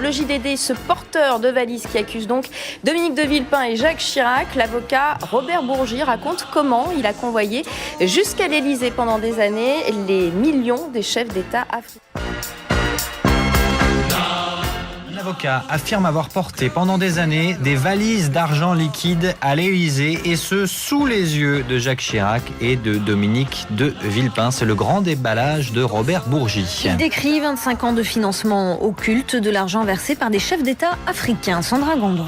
Le JDD, ce porteur de valise qui accuse donc Dominique de Villepin et Jacques Chirac, l'avocat Robert Bourgi raconte comment il a convoyé jusqu'à l'Élysée pendant des années les millions des chefs d'État africains. L'avocat affirme avoir porté pendant des années des valises d'argent liquide à l'Élysée et ce sous les yeux de Jacques Chirac et de Dominique de Villepin. C'est le grand déballage de Robert Bourgi. Il décrit 25 ans de financement occulte de l'argent versé par des chefs d'État africains. Sandra Gondon.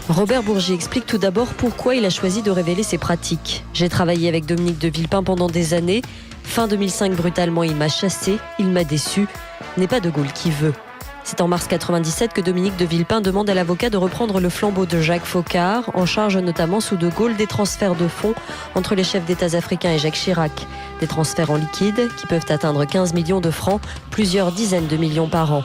Robert Bourgi explique tout d'abord pourquoi il a choisi de révéler ses pratiques. J'ai travaillé avec Dominique de Villepin pendant des années. Fin 2005, brutalement, il m'a chassé, il m'a déçu. N'est pas de Gaulle qui veut. C'est en mars 1997 que Dominique de Villepin demande à l'avocat de reprendre le flambeau de Jacques Foccart, en charge notamment sous de Gaulle des transferts de fonds entre les chefs d'État africains et Jacques Chirac. Des transferts en liquide qui peuvent atteindre 15 millions de francs, plusieurs dizaines de millions par an.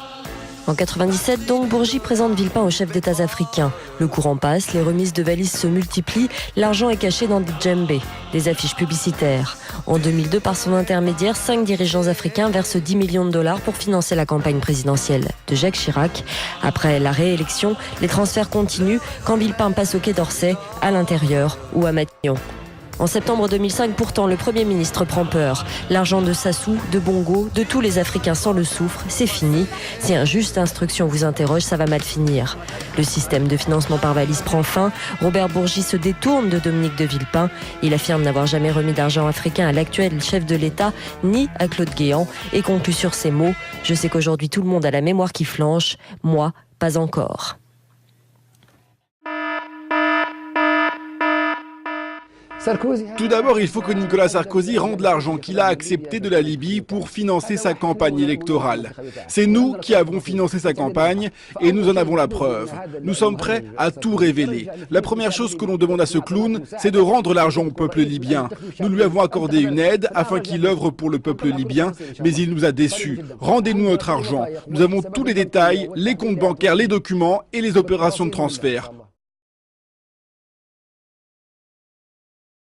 En 1997, donc, Bourgi présente Villepin aux chefs d'État africains. Le courant passe, les remises de valises se multiplient, l'argent est caché dans des djembés, des affiches publicitaires. En 2002, par son intermédiaire, 5 dirigeants africains versent 10 millions de dollars pour financer la campagne présidentielle de Jacques Chirac. Après la réélection, les transferts continuent quand Villepin passe au Quai d'Orsay, à l'intérieur ou à Matignon. En septembre 2005, pourtant, le Premier ministre prend peur. L'argent de Sassou, de Bongo, de tous les Africains sans le soufre, c'est fini. Si un juste instruction vous interroge, ça va mal finir. Le système de financement par valise prend fin. Robert Bourgi se détourne de Dominique de Villepin. Il affirme n'avoir jamais remis d'argent africain à l'actuel chef de l'État, ni à Claude Guéant, et conclut sur ces mots « Je sais qu'aujourd'hui tout le monde a la mémoire qui flanche, moi, pas encore ». Tout d'abord, il faut que Nicolas Sarkozy rende l'argent qu'il a accepté de la Libye pour financer sa campagne électorale. C'est nous qui avons financé sa campagne et nous en avons la preuve. Nous sommes prêts à tout révéler. La première chose que l'on demande à ce clown, c'est de rendre l'argent au peuple libyen. Nous lui avons accordé une aide afin qu'il œuvre pour le peuple libyen, mais il nous a déçus. Rendez-nous notre argent. Nous avons tous les détails, les comptes bancaires, les documents et les opérations de transfert.